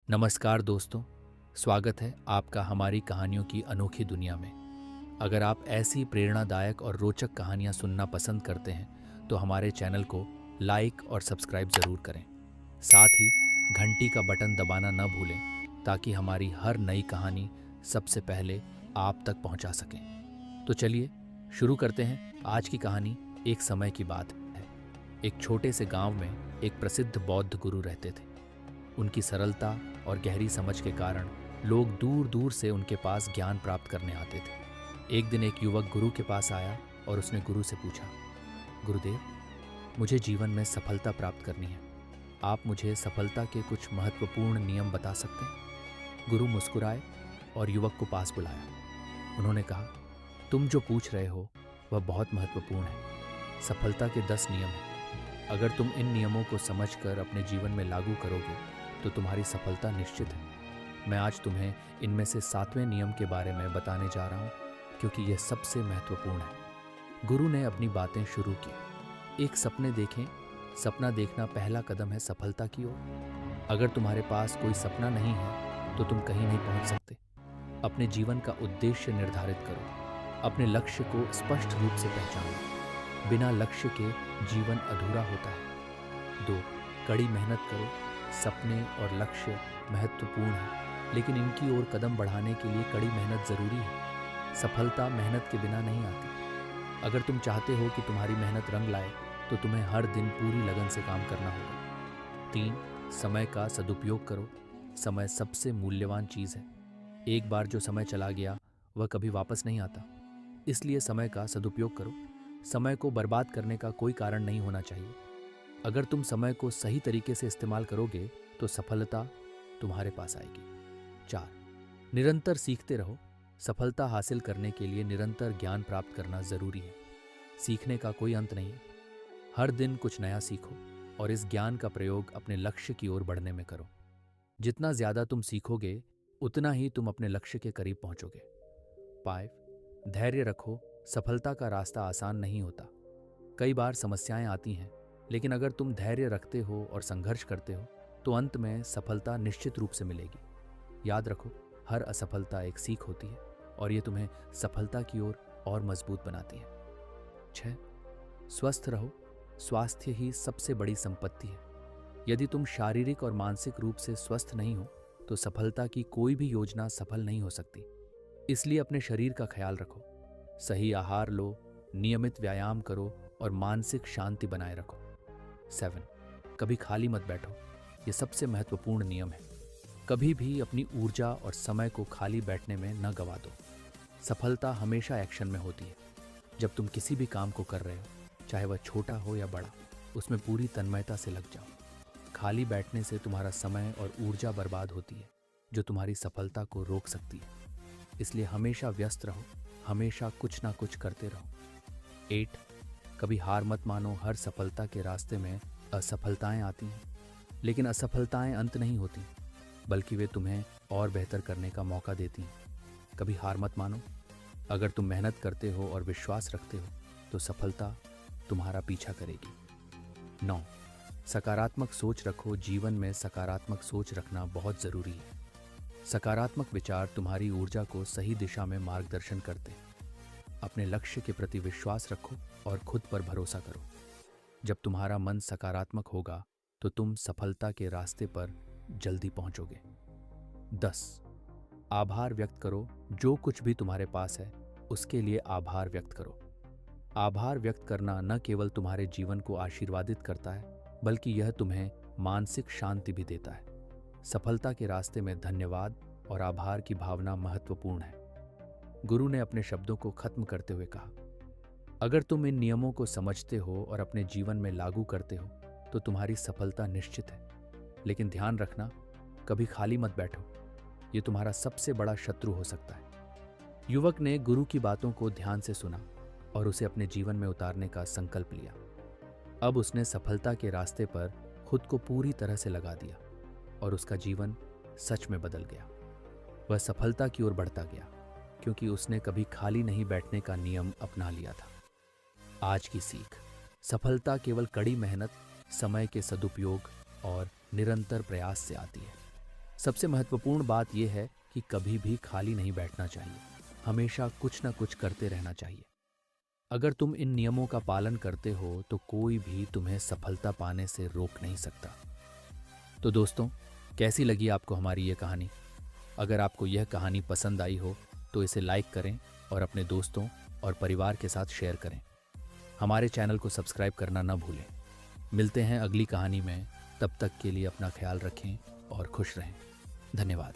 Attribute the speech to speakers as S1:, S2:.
S1: नमस्कार दोस्तों, स्वागत है आपका हमारी कहानियों की अनोखी दुनिया में। अगर आप ऐसी प्रेरणादायक और रोचक कहानियां सुनना पसंद करते हैं तो हमारे चैनल को लाइक और सब्सक्राइब ज़रूर करें। साथ ही घंटी का बटन दबाना न भूलें ताकि हमारी हर नई कहानी सबसे पहले आप तक पहुंचा सकें। तो चलिए शुरू करते हैं। आज की कहानी एक समय की बात है। एक छोटे से गांव में एक प्रसिद्ध बौद्ध गुरु रहते थे। उनकी सरलता और गहरी समझ के कारण लोग दूर दूर से उनके पास ज्ञान प्राप्त करने आते थे। एक दिन एक युवक गुरु के पास आया और उसने गुरु से पूछा, गुरुदेव, मुझे जीवन में सफलता प्राप्त करनी है। आप मुझे सफलता के कुछ महत्वपूर्ण नियम बता सकते हैं? गुरु मुस्कुराए और युवक को पास बुलाया। उन्होंने कहा, तुम जो पूछ रहे हो वह बहुत महत्वपूर्ण है। सफलता के 10 नियम हैं। अगर तुम इन नियमों को समझकर अपने जीवन में लागू करोगे तो तुम्हारी सफलता निश्चित है। मैं आज तुम्हें इनमें से 7वें नियम के बारे में बताने जा रहा हूँ क्योंकि यह सबसे महत्वपूर्ण है। गुरु ने अपनी बातें शुरू की। एक सपने देखें। सपना देखना पहला कदम है सफलता की ओर। अगर तुम्हारे पास कोई सपना नहीं है तो तुम कहीं नहीं पहुंच सकते। अपने जीवन का उद्देश्य निर्धारित करो। अपने लक्ष्य को स्पष्ट रूप से पहचानो। बिना लक्ष्य के जीवन अधूरा होता है। 2. कड़ी मेहनत करो। सपने और लक्ष्य महत्वपूर्ण हैं, लेकिन इनकी ओर कदम बढ़ाने के लिए कड़ी मेहनत जरूरी है। सफलता मेहनत के बिना नहीं आती। अगर तुम चाहते हो कि तुम्हारी मेहनत रंग लाए तो तुम्हें हर दिन पूरी लगन से काम करना होगा। 3. समय का सदुपयोग करो। समय सबसे मूल्यवान चीज है। एक बार जो समय चला गया वह कभी वापस नहीं आता, इसलिए समय का सदुपयोग करो। समय को बर्बाद करने का कोई कारण नहीं होना चाहिए। अगर तुम समय को सही तरीके से इस्तेमाल करोगे तो सफलता तुम्हारे पास आएगी। 4. निरंतर सीखते रहो। सफलता हासिल करने के लिए निरंतर ज्ञान प्राप्त करना जरूरी है। सीखने का कोई अंत नहीं है। हर दिन कुछ नया सीखो और इस ज्ञान का प्रयोग अपने लक्ष्य की ओर बढ़ने में करो। जितना ज्यादा तुम सीखोगे उतना ही तुम अपने लक्ष्य के करीब पहुंचोगे। 5. धैर्य रखो। सफलता का रास्ता आसान नहीं होता। कई बार समस्याएं आती हैं, लेकिन अगर तुम धैर्य रखते हो और संघर्ष करते हो तो अंत में सफलता निश्चित रूप से मिलेगी। याद रखो, हर असफलता एक सीख होती है और ये तुम्हें सफलता की ओर और मजबूत बनाती है। 6. स्वस्थ रहो। स्वास्थ्य ही सबसे बड़ी संपत्ति है। यदि तुम शारीरिक और मानसिक रूप से स्वस्थ नहीं हो तो सफलता की कोई भी योजना सफल नहीं हो सकती। इसलिए अपने शरीर का ख्याल रखो। सही आहार लो, नियमित व्यायाम करो और मानसिक शांति बनाए रखो। 7. कभी खाली मत बैठो। ये सबसे महत्वपूर्ण नियम है। कभी भी अपनी ऊर्जा और समय को खाली बैठने में न गवा दो। सफलता हमेशा एक्शन में होती है। जब तुम किसी भी काम को कर रहे हो, चाहे वह छोटा हो या बड़ा, उसमें पूरी तन्मयता से लग जाओ। खाली बैठने से तुम्हारा समय और ऊर्जा बर्बाद होती है, जो तुम्हारी सफलता को रोक सकती है। इसलिए हमेशा व्यस्त रहो, हमेशा कुछ ना कुछ करते रहो। 8. कभी हार मत मानो। हर सफलता के रास्ते में असफलताएं आती हैं, लेकिन असफलताएं अंत नहीं होती, बल्कि वे तुम्हें और बेहतर करने का मौका देती हैं। कभी हार मत मानो। अगर तुम मेहनत करते हो और विश्वास रखते हो तो सफलता तुम्हारा पीछा करेगी। 9. सकारात्मक सोच रखो। जीवन में सकारात्मक सोच रखना बहुत जरूरी है। सकारात्मक विचार तुम्हारी ऊर्जा को सही दिशा में मार्गदर्शन करते हैं। अपने लक्ष्य के प्रति विश्वास रखो और खुद पर भरोसा करो। जब तुम्हारा मन सकारात्मक होगा तो तुम सफलता के रास्ते पर जल्दी पहुंचोगे। 10. आभार व्यक्त करो। जो कुछ भी तुम्हारे पास है उसके लिए आभार व्यक्त करो। आभार व्यक्त करना न केवल तुम्हारे जीवन को आशीर्वादित करता है, बल्कि यह तुम्हें मानसिक शांति भी देता है। सफलता के रास्ते में धन्यवाद और आभार की भावना महत्वपूर्ण है। गुरु ने अपने शब्दों को खत्म करते हुए कहा, अगर तुम इन नियमों को समझते हो और अपने जीवन में लागू करते हो तो तुम्हारी सफलता निश्चित है। लेकिन ध्यान रखना, कभी खाली मत बैठो। ये तुम्हारा सबसे बड़ा शत्रु हो सकता है। युवक ने गुरु की बातों को ध्यान से सुना और उसे अपने जीवन में उतारने का संकल्प लिया। अब उसने सफलता के रास्ते पर खुद को पूरी तरह से लगा दिया और उसका जीवन सच में बदल गया। वह सफलता की ओर बढ़ता गया क्योंकि उसने कभी खाली नहीं बैठने का नियम अपना लिया था। आज की सीख: सफलता केवल कड़ी मेहनत, समय के सदुपयोग और निरंतर प्रयास से आती है। सबसे महत्वपूर्ण बात यह है कि कभी भी खाली नहीं बैठना चाहिए, हमेशा कुछ ना कुछ करते रहना चाहिए। अगर तुम इन नियमों का पालन करते हो तो कोई भी तुम्हें सफलता पाने से रोक नहीं सकता। तो दोस्तों, कैसी लगी आपको हमारी ये कहानी? अगर आपको यह कहानी पसंद आई हो तो इसे लाइक करें और अपने दोस्तों और परिवार के साथ शेयर करें। हमारे चैनल को सब्सक्राइब करना न भूलें। मिलते हैं अगली कहानी में, तब तक के लिए अपना ख्याल रखें और खुश रहें। धन्यवाद।